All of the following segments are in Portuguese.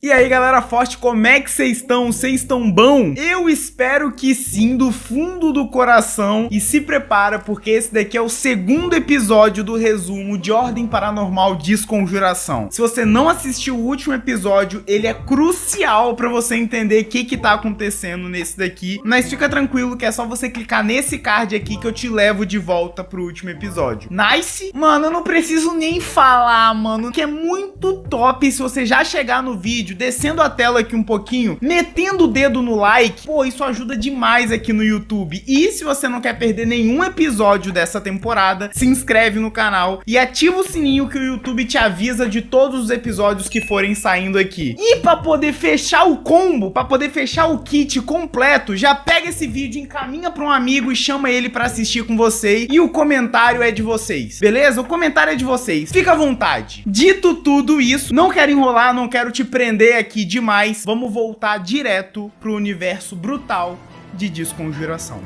E aí galera forte, como é que vocês estão? Vocês estão bom? Eu espero que sim, do fundo do coração. E se prepara porque esse daqui é o segundo episódio do resumo de Ordem Paranormal Desconjuração. Se você não assistiu o último episódio, ele é crucial pra você entender o que tá acontecendo nesse daqui. Mas fica tranquilo que é só você clicar nesse card aqui que eu te levo de volta pro último episódio. Nice? Mano, eu não preciso nem falar, mano, que é muito top. Se você já chegar no vídeo, descendo a tela aqui um pouquinho, metendo o dedo no like, pô, isso ajuda demais aqui no YouTube. E se você não quer perder nenhum episódio dessa temporada, se inscreve no canal e ativa o sininho que o YouTube te avisa de todos os episódios que forem saindo aqui. E pra poder fechar o combo, pra poder fechar o kit completo, já pega esse vídeo, encaminha pra um amigo e chama ele pra assistir com você. E o comentário é de vocês, beleza? O comentário é de vocês, fica à vontade. Dito tudo isso, não quero enrolar, não quero te prender aqui demais, vamos voltar direto pro universo brutal de Desconjuração.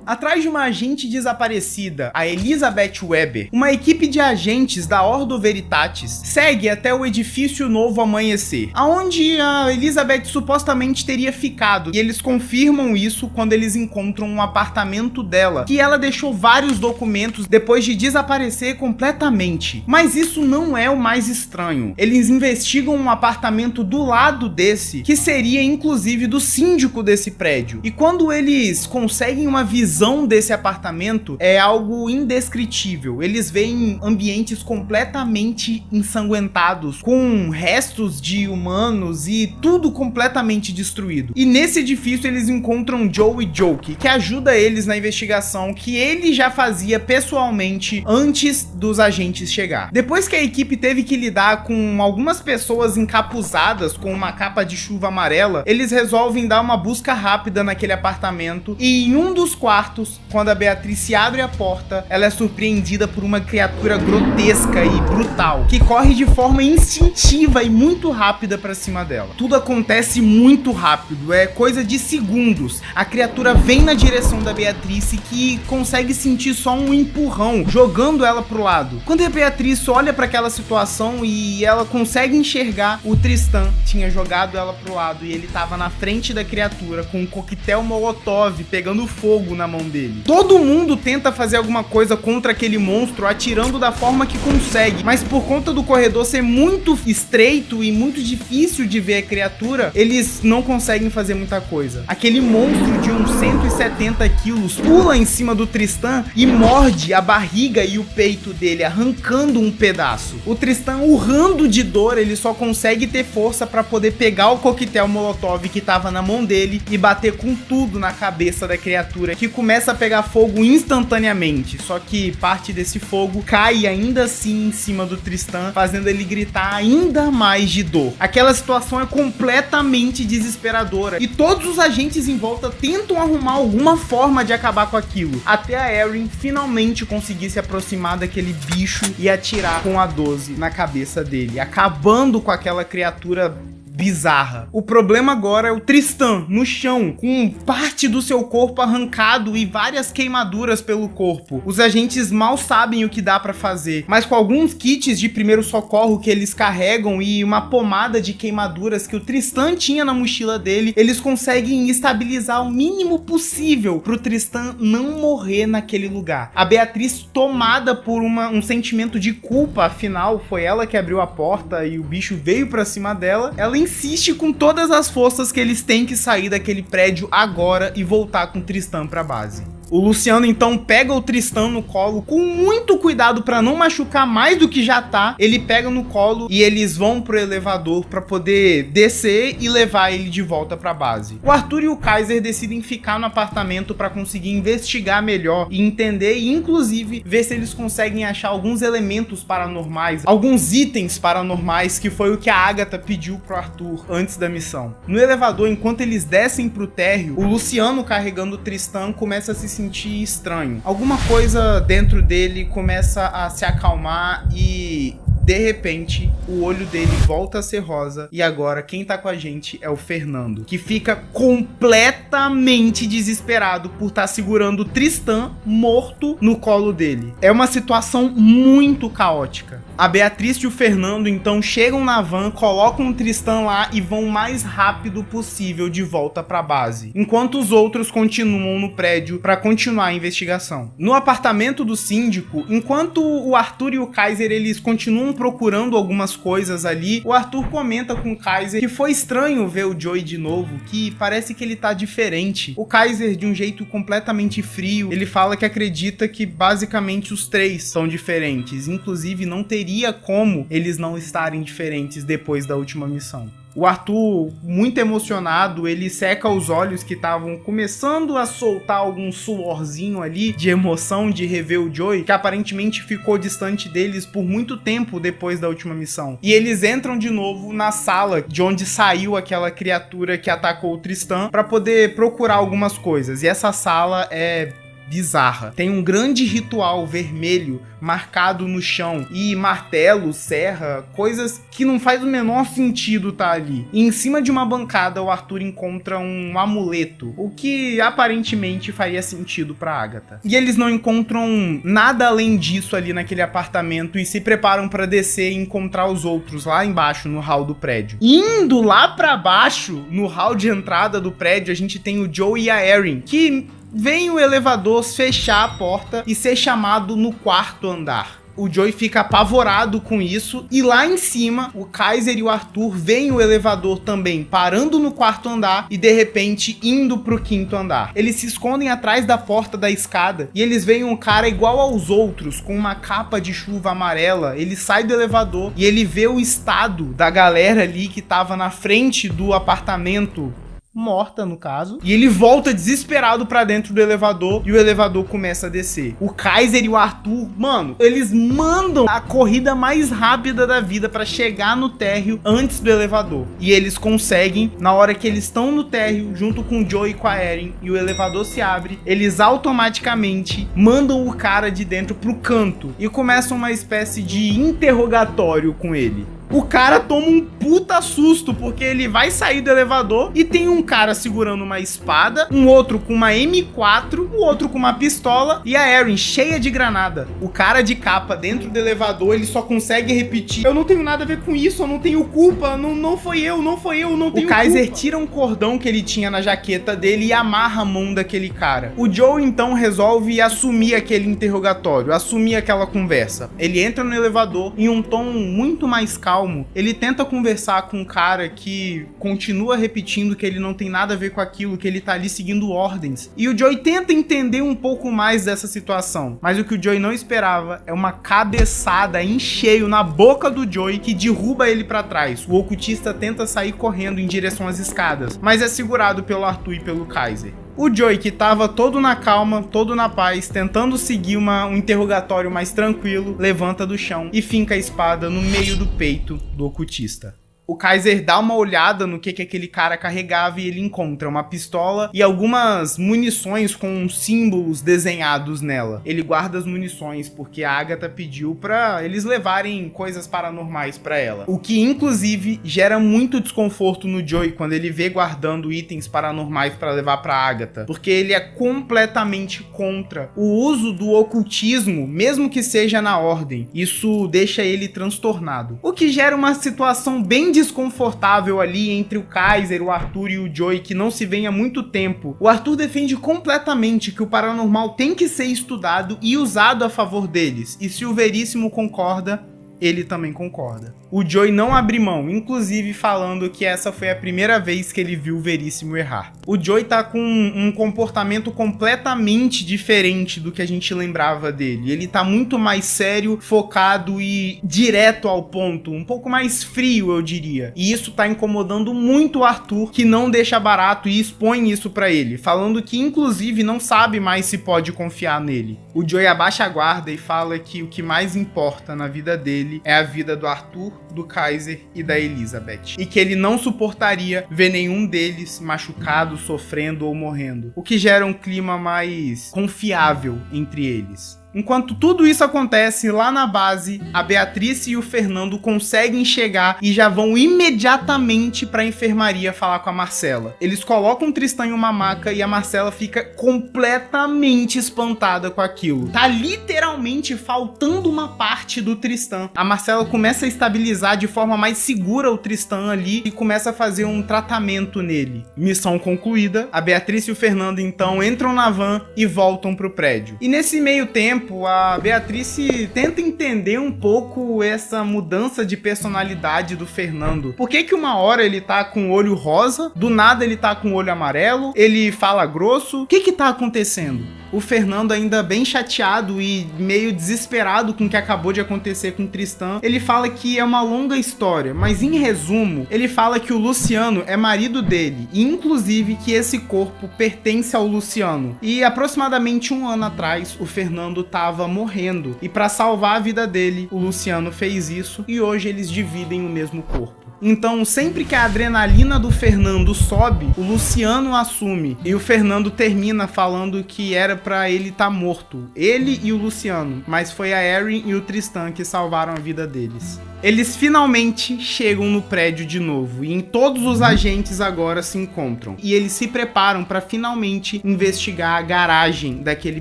Atrás de uma agente desaparecida, a Elizabeth Weber, uma equipe de agentes da Ordo Veritatis segue até o edifício Novo Amanhecer, aonde a Elizabeth supostamente teria ficado, e eles confirmam isso quando eles encontram um apartamento dela, que ela deixou vários documentos depois de desaparecer completamente. Mas isso não é o mais estranho. Eles investigam um apartamento do lado desse, que seria inclusive do síndico desse prédio, e quando eles conseguem uma visão desse apartamento, é algo indescritível. Eles veem ambientes completamente ensanguentados, com restos de humanos e tudo completamente destruído. E nesse edifício eles encontram Joey Joke, que ajuda eles na investigação que ele já fazia pessoalmente antes dos agentes chegar. Depois que a equipe teve que lidar com algumas pessoas encapuzadas com uma capa de chuva amarela, eles resolvem dar uma busca rápida naquele apartamento, e em um dos quartos, quando a Beatrice abre a porta, ela é surpreendida por uma criatura grotesca e brutal, que corre de forma instintiva e muito rápida pra cima dela. Tudo acontece muito rápido, é coisa de segundos. A criatura vem na direção da Beatrice, que consegue sentir só um empurrão, jogando ela pro lado. Quando a Beatrice olha pra aquela situação e ela consegue enxergar, o Tristan tinha jogado ela pro lado e ele tava na frente da criatura com um coquetel molotov pegando fogo na mão dele. Todo mundo tenta fazer alguma coisa contra aquele monstro, atirando da forma que consegue, mas por conta do corredor ser muito estreito e muito difícil de ver a criatura, eles não conseguem fazer muita coisa. Aquele monstro de uns 170 quilos pula em cima do Tristan e morde a barriga e o peito dele, arrancando um pedaço. O Tristan, urrando de dor, ele só consegue ter força para poder pegar o coquetel molotov que tava na mão dele e bater com tudo na cabeça da criatura, que começa a pegar fogo instantaneamente, só que parte desse fogo cai ainda assim em cima do Tristan, fazendo ele gritar ainda mais de dor. Aquela situação é completamente desesperadora, e todos os agentes em volta tentam arrumar alguma forma de acabar com aquilo, até a Erin finalmente conseguir se aproximar daquele bicho e atirar com a 12 na cabeça dele, acabando com aquela criatura bizarra. O problema agora é o Tristan no chão, com parte do seu corpo arrancado e várias queimaduras pelo corpo. Os agentes mal sabem o que dá pra fazer, mas com alguns kits de primeiro socorro que eles carregam e uma pomada de queimaduras que o Tristan tinha na mochila dele, eles conseguem estabilizar o mínimo possível pro Tristan não morrer naquele lugar. A Beatriz, tomada por um sentimento de culpa, afinal foi ela que abriu a porta e o bicho veio pra cima dela, ela insiste com todas as forças que eles têm que sair daquele prédio agora e voltar com Tristan pra base. O Luciano então pega o Tristan no colo com muito cuidado para não machucar mais do que já tá. Ele pega no colo e eles vão pro elevador para poder descer e levar ele de volta pra base. O Arthur e o Kaiser decidem ficar no apartamento para conseguir investigar melhor e entender e inclusive ver se eles conseguem achar alguns elementos paranormais, alguns itens paranormais, que foi o que a Agatha pediu pro Arthur antes da missão. No elevador, enquanto eles descem pro térreo, o Luciano carregando o Tristan começa a se sentir estranho. Alguma coisa dentro dele começa a se acalmar e de repente o olho dele volta a ser rosa e agora quem tá com a gente é o Fernando, que fica completamente desesperado por estar segurando o Tristan morto no colo dele. É uma situação muito caótica. A Beatriz e o Fernando então chegam na van, colocam o Tristan lá e vão o mais rápido possível de volta pra base, enquanto os outros continuam no prédio pra continuar a investigação. No apartamento do síndico, enquanto o Arthur e o Kaiser eles continuam procurando algumas coisas ali, o Arthur comenta com o Kaiser que foi estranho ver o Joey de novo, que parece que ele tá diferente. O Kaiser, de um jeito completamente frio, ele fala que acredita que basicamente os três são diferentes, inclusive não teria como eles não estarem diferentes depois da última missão. O Arthur, muito emocionado, ele seca os olhos que estavam começando a soltar algum suorzinho ali de emoção de rever o Joey, que aparentemente ficou distante deles por muito tempo depois da última missão. E eles entram de novo na sala de onde saiu aquela criatura que atacou o Tristan para poder procurar algumas coisas. E essa sala é bizarra. Tem um grande ritual vermelho marcado no chão e martelo, serra, coisas que não faz o menor sentido tá ali. E em cima de uma bancada o Arthur encontra um amuleto, o que aparentemente faria sentido pra Agatha. E eles não encontram nada além disso ali naquele apartamento e se preparam pra descer e encontrar os outros lá embaixo no hall do prédio. Indo lá pra baixo, no hall de entrada do prédio, a gente tem o Joe e a Erin, que vem o elevador fechar a porta e ser chamado no quarto andar. O Joey fica apavorado com isso e lá em cima o Kaiser e o Arthur veem o elevador também parando no quarto andar e de repente indo pro quinto andar. Eles se escondem atrás da porta da escada e eles veem um cara igual aos outros com uma capa de chuva amarela. Ele sai do elevador e ele vê o estado da galera ali que tava na frente do apartamento, morta no caso, e ele volta desesperado pra dentro do elevador e o elevador começa a descer. O Kaiser e o Arthur, mano, eles mandam a corrida mais rápida da vida pra chegar no térreo antes do elevador. E eles conseguem, na hora que eles estão no térreo, junto com o Joey e com a Erin, e o elevador se abre, eles automaticamente mandam o cara de dentro pro canto e começam uma espécie de interrogatório com ele. O cara toma um puta susto, porque ele vai sair do elevador e tem um cara segurando uma espada, um outro com uma M4, o outro com uma pistola e a Erin cheia de granada. O cara de capa dentro do elevador, ele só consegue repetir: eu não tenho nada a ver com isso, eu não tenho culpa, não foi eu, não tenho culpa. O Kaiser tira um cordão que ele tinha na jaqueta dele e amarra a mão daquele cara. O Joe então resolve assumir aquele interrogatório, assumir aquela conversa. Ele entra no elevador em um tom muito mais calmo. Ele tenta conversar com um cara que continua repetindo que ele não tem nada a ver com aquilo, que ele tá ali seguindo ordens. E o Joey tenta entender um pouco mais dessa situação, mas o que o Joey não esperava é uma cabeçada em cheio na boca do Joey que derruba ele pra trás. O ocultista tenta sair correndo em direção às escadas, mas é segurado pelo Arthur e pelo Kaiser. O Joey, que tava todo na calma, todo na paz, tentando seguir um interrogatório mais tranquilo, levanta do chão e finca a espada no meio do peito do ocultista. O Kaiser dá uma olhada no que aquele cara carregava e ele encontra uma pistola e algumas munições com símbolos desenhados nela. Ele guarda as munições porque a Agatha pediu pra eles levarem coisas paranormais pra ela. O que, inclusive, gera muito desconforto no Joey quando ele vê guardando itens paranormais pra levar pra Agatha, porque ele é completamente contra o uso do ocultismo, mesmo que seja na ordem. Isso deixa ele transtornado. O que gera uma situação bem desconfortável ali entre o Kaiser, o Arthur e o Joey, que não se vêem há muito tempo. O Arthur defende completamente que o paranormal tem que ser estudado e usado a favor deles, e se o Veríssimo concorda, ele também concorda. O Joey não abre mão, inclusive falando que essa foi a primeira vez que ele viu o Veríssimo errar. O Joey tá com um comportamento completamente diferente do que a gente lembrava dele. Ele tá muito mais sério, focado e direto ao ponto, um pouco mais frio, eu diria. E isso tá incomodando muito o Arthur, que não deixa barato e expõe isso pra ele, falando que inclusive não sabe mais se pode confiar nele. O Joey abaixa a guarda e fala que o que mais importa na vida dele é a vida do Arthur, do Kaiser e da Elizabeth, e que ele não suportaria ver nenhum deles machucado, sofrendo ou morrendo, o que gera um clima mais confiável entre eles. Enquanto tudo isso acontece, lá na base, a Beatriz e o Fernando conseguem chegar e já vão imediatamente pra enfermaria falar com a Marcela. Eles colocam o Tristan em uma maca e a Marcela fica completamente espantada com aquilo. Tá literalmente faltando uma parte do Tristan. A Marcela começa a estabilizar de forma mais segura o Tristan ali e começa a fazer um tratamento nele. Missão concluída, a Beatriz e o Fernando então entram na van e voltam pro prédio. E nesse meio tempo, a Beatriz tenta entender um pouco essa mudança de personalidade do Fernando. Por que uma hora ele tá com o olho rosa, do nada ele tá com o olho amarelo, ele fala grosso? O que tá acontecendo? O Fernando, ainda bem chateado e meio desesperado com o que acabou de acontecer com o Tristan, ele fala que é uma longa história, mas em resumo, ele fala que o Luciano é marido dele, e inclusive que esse corpo pertence ao Luciano. E aproximadamente 1 ano atrás, o Fernando tava morrendo, e para salvar a vida dele, o Luciano fez isso, e hoje eles dividem o mesmo corpo. Então, sempre que a adrenalina do Fernando sobe, o Luciano assume. E o Fernando termina falando que era pra ele estar morto. Ele e o Luciano. Mas foi a Erin e o Tristan que salvaram a vida deles. Eles finalmente chegam no prédio de novo. E em todos os agentes agora se encontram. E eles se preparam para finalmente investigar a garagem daquele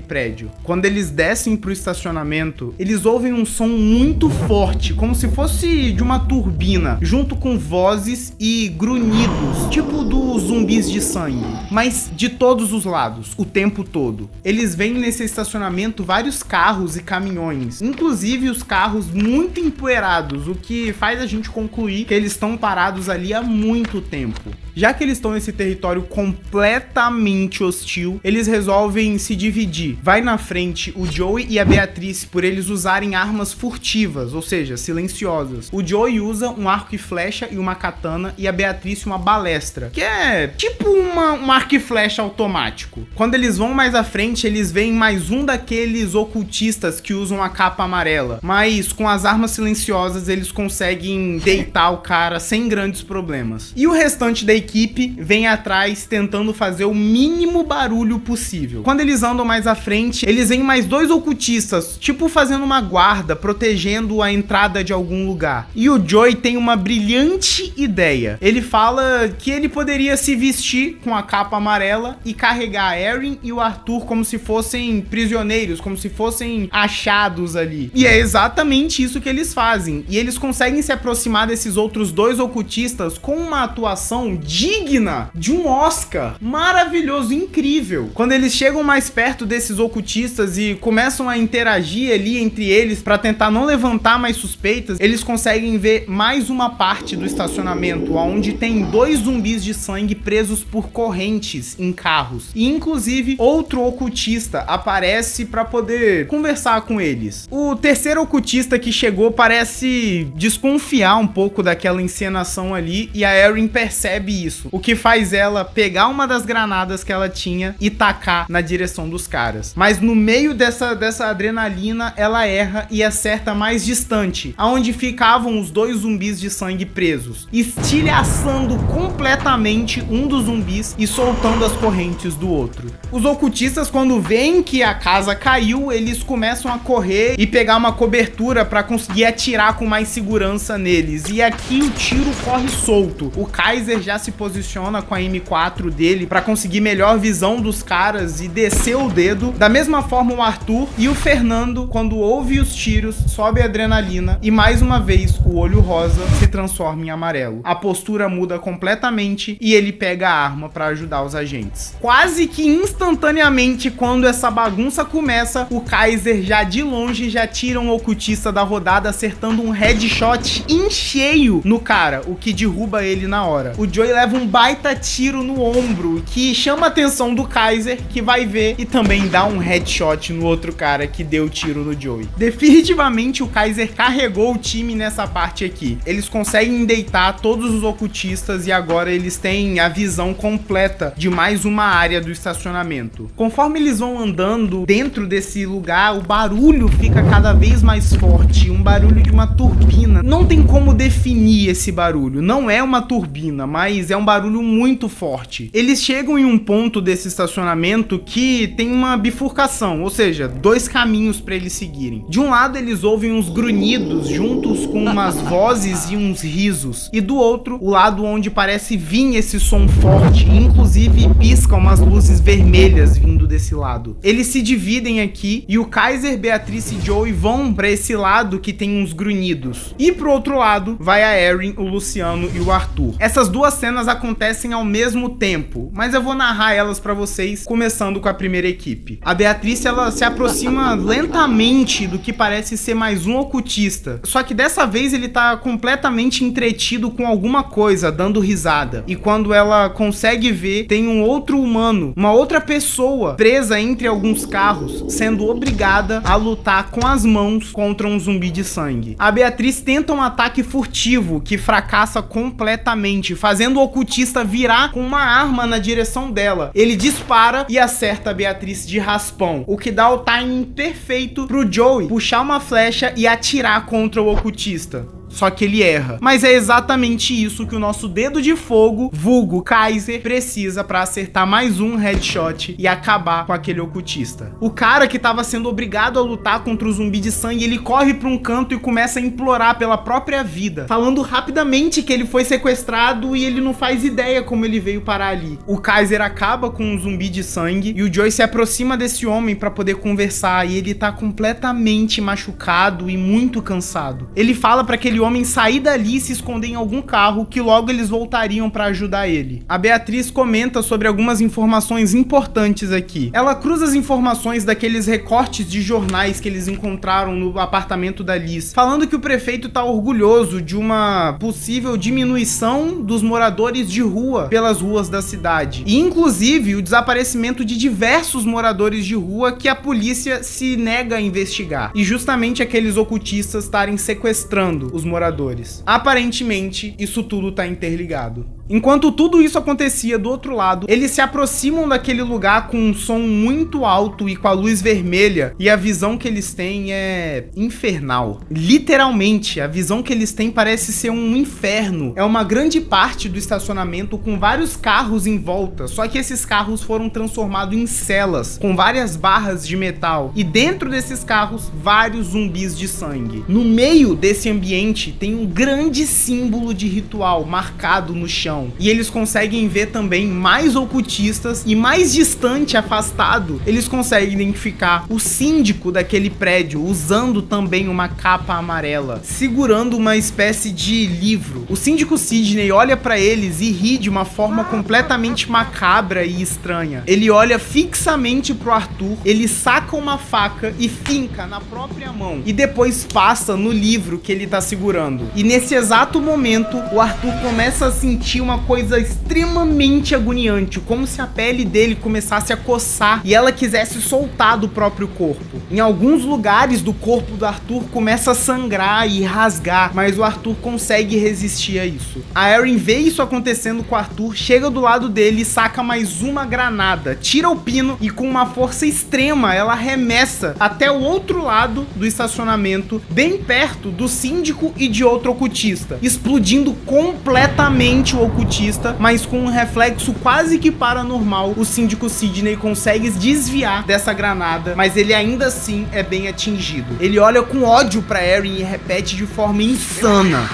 prédio. Quando eles descem pro estacionamento, eles ouvem um som muito forte, como se fosse de uma turbina, junto com vozes e grunhidos, tipo dos zumbis de sangue, mas de todos os lados, o tempo todo. Eles veem nesse estacionamento vários carros e caminhões, inclusive os carros muito empoeirados, o que faz a gente concluir que eles estão parados ali há muito tempo. Já que eles estão nesse território completamente hostil, eles resolvem se dividir. Vai na frente o Joey e a Beatriz, por eles usarem armas furtivas, ou seja, silenciosas. O Joey usa um arco e flecha e uma katana, e a Beatriz uma balestra, que é tipo um arco e flecha automático. Quando eles vão mais à frente, eles veem mais um daqueles ocultistas que usam a capa amarela, mas com as armas silenciosas eles conseguem deitar o cara sem grandes problemas. E o restante da equipe vem atrás tentando fazer o mínimo barulho possível. Quando eles andam mais à frente, eles veem mais 2 ocultistas, tipo fazendo uma guarda, protegendo a entrada de algum lugar. E o Joey tem uma brilhante ideia. Ele fala que ele poderia se vestir com a capa amarela e carregar a Erin e o Arthur como se fossem prisioneiros, como se fossem achados ali. E é exatamente isso que eles fazem. E eles conseguem se aproximar desses outros 2 ocultistas com uma atuação digna de um Oscar. Maravilhoso, incrível. Quando eles chegam mais perto desses ocultistas e começam a interagir ali entre eles para tentar não levantar mais suspeitas, eles conseguem ver mais uma parte do estacionamento, onde tem 2 zumbis de sangue presos por correntes em carros. E inclusive outro ocultista aparece para poder conversar com eles. O terceiro ocultista que chegou parece desconfiar um pouco daquela encenação ali, e a Erin percebe isso, o que faz ela pegar uma das granadas que ela tinha e tacar na direção dos caras. Mas no meio dessa adrenalina, ela erra e acerta mais distante, aonde ficavam os 2 zumbis de sangue presos, estilhaçando completamente um dos zumbis e soltando as correntes do outro. Os ocultistas, quando veem que a casa caiu, eles começam a correr e pegar uma cobertura para conseguir atirar com mais segurança neles. E aqui o tiro corre solto. O Kaiser já se posiciona com a M4 dele para conseguir melhor visão dos caras e descer o dedo. Da mesma forma o Arthur, e o Fernando, quando ouve os tiros, sobe a adrenalina e mais uma vez o olho rosa se transforma em amarelo. A postura muda completamente e ele pega a arma para ajudar os agentes. Quase que instantaneamente, quando essa bagunça começa, o Kaiser já de longe já tira um ocultista da rodada, acertando um headshot em cheio no cara, o que derruba ele na hora. O Joey leva um baita tiro no ombro, que chama a atenção do Kaiser, que vai ver e também dá um headshot no outro cara que deu tiro no Joey. Definitivamente o Kaiser carregou o time nessa parte aqui. Eles conseguem deitar todos os ocultistas e agora eles têm a visão completa de mais uma área do estacionamento. Conforme eles vão andando dentro desse lugar, o barulho fica cada vez mais forte, um barulho de uma turbina turbina. Não tem como definir esse barulho. Não é uma turbina, mas é um barulho muito forte. Eles chegam em um ponto desse estacionamento que tem uma bifurcação, ou seja, dois caminhos para eles seguirem. De um lado eles ouvem uns grunhidos juntos com umas vozes e uns risos, e do outro, o lado onde parece vir esse som forte, inclusive piscam umas luzes vermelhas vindo desse lado. Eles se dividem aqui e o Kaiser, Beatrice e Joey vão para esse lado que tem uns grunhidos. E pro outro lado vai a Erin, o Luciano e o Arthur. Essas duas cenas acontecem ao mesmo tempo, mas eu vou narrar elas para vocês, começando com a primeira equipe. A Beatrice, ela se aproxima lentamente do que parece ser mais um ocultista, só que dessa vez ele tá completamente entretido com alguma coisa, dando risada. E quando ela consegue ver, tem um outro humano, uma outra pessoa presa entre alguns carros, sendo obrigada a lutar com as mãos contra um zumbi de sangue. A Beatrice tenta um ataque furtivo que fracassa completamente, fazendo o ocultista virar com uma arma na direção dela. Ele dispara e acerta a Beatrice de raspão, o que dá o timing perfeito pro Joey puxar uma flecha e atirar contra o ocultista. Só que ele erra. Mas é exatamente isso que o nosso dedo de fogo, vulgo Kaiser, precisa pra acertar mais um headshot e acabar com aquele ocultista. O cara que tava sendo obrigado a lutar contra o zumbi de sangue, ele corre pra um canto e começa a implorar pela própria vida, falando rapidamente que ele foi sequestrado e ele não faz ideia como ele veio parar ali. O Kaiser acaba com um zumbi de sangue e o Joey se aproxima desse homem pra poder conversar, e ele tá completamente machucado e muito cansado. Ele fala pra aquele homem sair dali e se esconder em algum carro, que logo eles voltariam para ajudar ele. A Beatriz comenta sobre algumas informações importantes aqui. Ela cruza as informações daqueles recortes de jornais que eles encontraram no apartamento da Liz, falando que o prefeito tá orgulhoso de uma possível diminuição dos moradores de rua pelas ruas da cidade, e inclusive o desaparecimento de diversos moradores de rua que a polícia se nega a investigar, e justamente aqueles ocultistas estarem sequestrando os moradores. Aparentemente, isso tudo tá interligado. Enquanto tudo isso acontecia do outro lado, eles se aproximam daquele lugar com um som muito alto e com a luz vermelha, e a visão que eles têm é infernal. Literalmente, a visão que eles têm parece ser um inferno. É uma grande parte do estacionamento com vários carros em volta, só que esses carros foram transformados em celas, com várias barras de metal, e dentro desses carros, vários zumbis de sangue. No meio desse ambiente tem um grande símbolo de ritual marcado no chão, e eles conseguem ver também mais ocultistas, e mais distante, afastado, eles conseguem identificar o síndico daquele prédio, usando também uma capa amarela, segurando uma espécie de livro. O síndico Sidney olha pra eles e ri de uma forma completamente macabra e estranha. Ele olha fixamente pro Arthur, ele saca uma faca e finca na própria mão, e depois passa no livro que ele tá segurando. E nesse exato momento, o Arthur começa a sentir uma coisa extremamente agoniante, como se a pele dele começasse a coçar e ela quisesse soltar do próprio corpo. Em alguns lugares do corpo do Arthur começa a sangrar e rasgar, mas o Arthur consegue resistir a isso. A Erin vê isso acontecendo com o Arthur, chega do lado dele e saca mais uma granada, tira o pino e com uma força extrema ela arremessa até o outro lado do estacionamento, bem perto do síndico e de outro ocultista, explodindo completamente o ocultista, mas com um reflexo quase que paranormal, o síndico Sidney consegue desviar dessa granada, mas ele ainda assim é bem atingido. Ele olha com ódio pra Erin e repete de forma insana.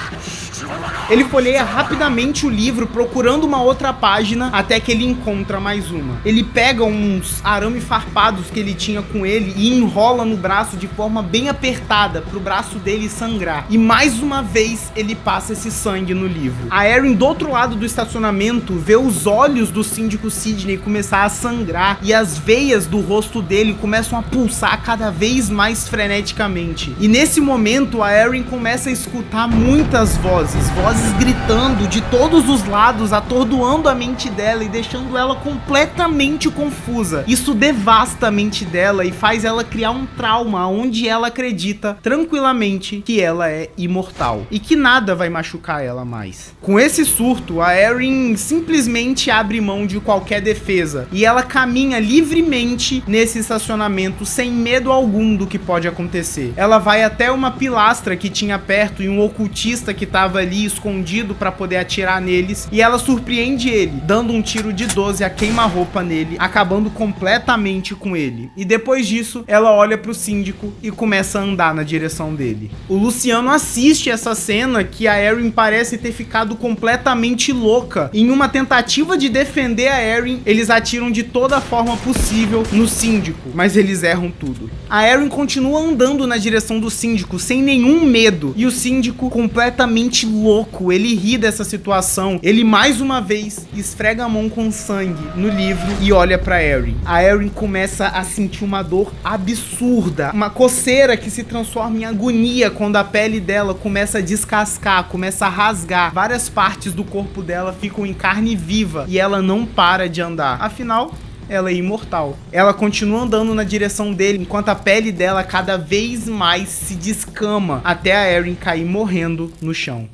Ele folheia rapidamente o livro procurando uma outra página até que ele encontra mais uma. Ele pega uns arame farpados que ele tinha com ele e enrola no braço de forma bem apertada pro braço dele sangrar. E mais uma vez ele passa esse sangue no livro. A Erin do outro lado do estacionamento vê os olhos do síndico Sidney começar a sangrar e as veias do rosto dele começam a pulsar cada vez mais freneticamente. E nesse momento a Erin começa a escutar muitas vozes vozes gritando de todos os lados, atordoando a mente dela e deixando ela completamente confusa. Isso devasta a mente dela e faz ela criar um trauma onde ela acredita tranquilamente que ela é imortal e que nada vai machucar ela mais. Com esse surto, a Erin simplesmente abre mão de qualquer defesa e ela caminha livremente nesse estacionamento sem medo algum do que pode acontecer. Ela vai até uma pilastra que tinha perto e um ocultista que estava ali escondido para poder atirar neles, e ela surpreende ele, dando um tiro de 12 a queima-roupa nele, acabando completamente com ele. E depois disso, ela olha pro síndico e começa a andar na direção dele. O Luciano assiste essa cena que a Erin parece ter ficado completamente louca. Em uma tentativa de defender a Erin, eles atiram de toda forma possível no síndico, mas eles erram tudo. A Erin continua andando na direção do síndico sem nenhum medo, e o síndico completamente louco, ele ri dessa situação. Ele mais uma vez esfrega a mão com sangue no livro e olha pra Erin. A Erin começa a sentir uma dor absurda, uma coceira que se transforma em agonia quando a pele dela começa a descascar, começa a rasgar. Várias partes do corpo dela ficam em carne viva e ela não para de andar. Afinal, ela é imortal. Ela continua andando na direção dele, enquanto a pele dela cada vez mais se descama, até a Erin cair morrendo no chão.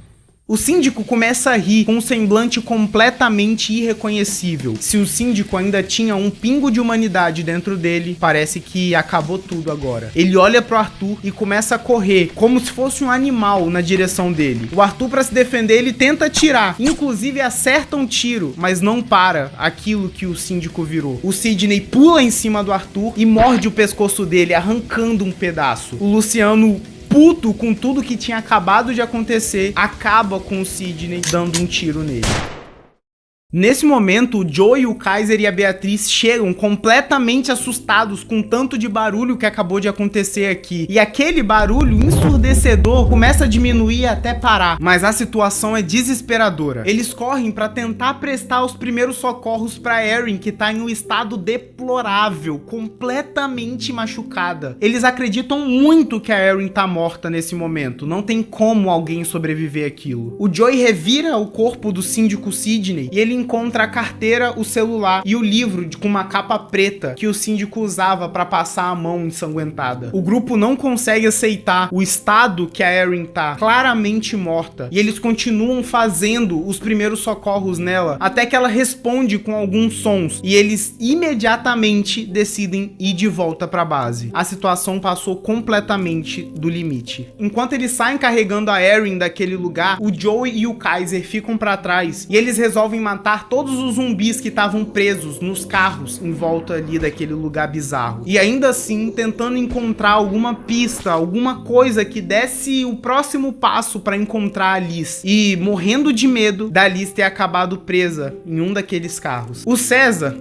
O síndico começa a rir com um semblante completamente irreconhecível. Se o síndico ainda tinha um pingo de humanidade dentro dele, parece que acabou tudo agora. Ele olha pro Arthur e começa a correr, como se fosse um animal, na direção dele. O Arthur, para se defender, ele tenta atirar, inclusive acerta um tiro, mas não para aquilo que o síndico virou. O Sidney pula em cima do Arthur e morde o pescoço dele, arrancando um pedaço. O Luciano, puto com tudo que tinha acabado de acontecer, acaba com o Sidney dando um tiro nele. Nesse momento, o Joey, o Kaiser e a Beatriz chegam completamente assustados com o tanto de barulho que acabou de acontecer aqui. E aquele barulho ensurdecedor começa a diminuir e até parar. Mas a situação é desesperadora. Eles correm para tentar prestar os primeiros socorros para Erin, que tá em um estado deplorável, completamente machucada. Eles acreditam muito que a Erin tá morta nesse momento. Não tem como alguém sobreviver àquilo. O Joey revira o corpo do síndico Sidney e ele encontra a carteira, o celular e o livro com uma capa preta que o síndico usava para passar a mão ensanguentada. O grupo não consegue aceitar o estado que a Erin tá, claramente morta, e eles continuam fazendo os primeiros socorros nela, até que ela responde com alguns sons, e eles imediatamente decidem ir de volta para a base. A situação passou completamente do limite. Enquanto eles saem carregando a Erin daquele lugar, o Joey e o Kaiser ficam para trás, e eles resolvem matar todos os zumbis que estavam presos nos carros em volta ali daquele lugar bizarro. E ainda assim, tentando encontrar alguma pista, alguma coisa que desse o próximo passo para encontrar a Liz. E morrendo de medo da Liz ter acabado presa em um daqueles carros. O César,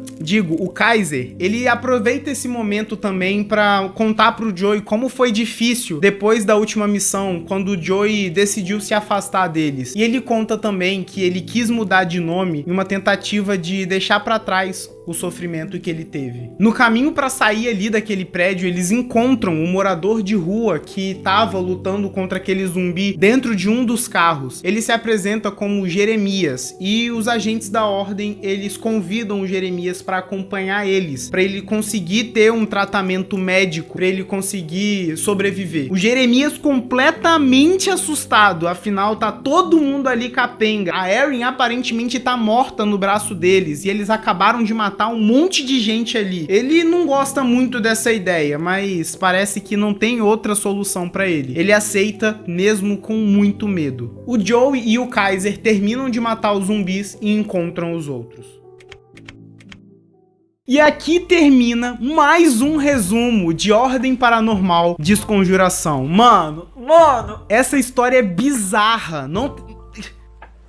o Kaiser, ele aproveita esse momento também para contar pro Joey como foi difícil depois da última missão, quando o Joey decidiu se afastar deles. E ele conta também que ele quis mudar de nome em uma tentativa de deixar para trás o sofrimento que ele teve. No caminho para sair ali daquele prédio, eles encontram um morador de rua que tava lutando contra aquele zumbi dentro de um dos carros. Ele se apresenta como Jeremias e os agentes da ordem, eles convidam o Jeremias para acompanhar eles, para ele conseguir ter um tratamento médico, para ele conseguir sobreviver. O Jeremias completamente assustado, afinal tá todo mundo ali capenga. A Erin aparentemente tá morta no braço deles e eles acabaram de matar um monte de gente ali. Ele não gosta muito dessa ideia, mas parece que não tem outra solução pra ele. Ele aceita mesmo com muito medo. O Joey e o Kaiser terminam de matar os zumbis e encontram os outros. E aqui termina mais um resumo de Ordem Paranormal Desconjuração. Mano, essa história é bizarra.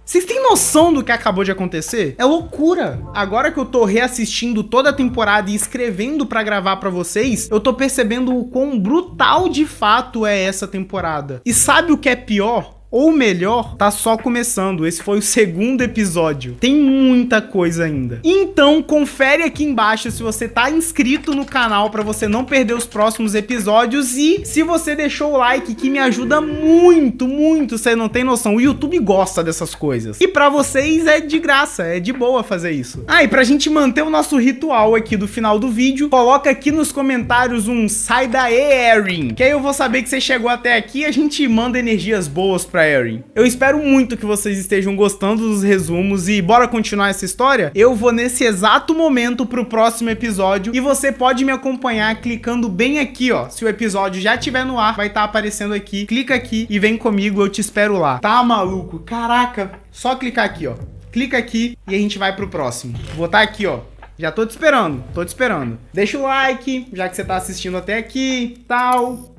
Vocês têm noção do que acabou de acontecer? É loucura. Agora que eu tô reassistindo toda a temporada e escrevendo pra gravar pra vocês, eu tô percebendo o quão brutal de fato é essa temporada. E sabe o que é pior? Ou melhor, tá só começando. Esse foi o segundo episódio. Tem muita coisa ainda. Então, confere aqui embaixo se você tá inscrito no canal pra você não perder os próximos episódios. E se você deixou o like, que me ajuda muito, muito, você não tem noção. O YouTube gosta dessas coisas. E pra vocês é de graça, é de boa fazer isso. Ah, e pra gente manter o nosso ritual aqui do final do vídeo, coloca aqui nos comentários um sai daí, Erin, que aí eu vou saber que você chegou até aqui e a gente manda energias boas pra Erin. Eu espero muito que vocês estejam gostando dos resumos e bora continuar essa história? Eu vou nesse exato momento pro próximo episódio e você pode me acompanhar clicando bem aqui, ó. Se o episódio já estiver no ar, vai estar aparecendo aqui. Clica aqui e vem comigo, eu te espero lá. Tá, maluco? Caraca, só clicar aqui, ó. Clica aqui e a gente vai pro próximo. Vou estar aqui, ó. Já tô te esperando, tô te esperando. Deixa o like, já que você tá assistindo até aqui, tal.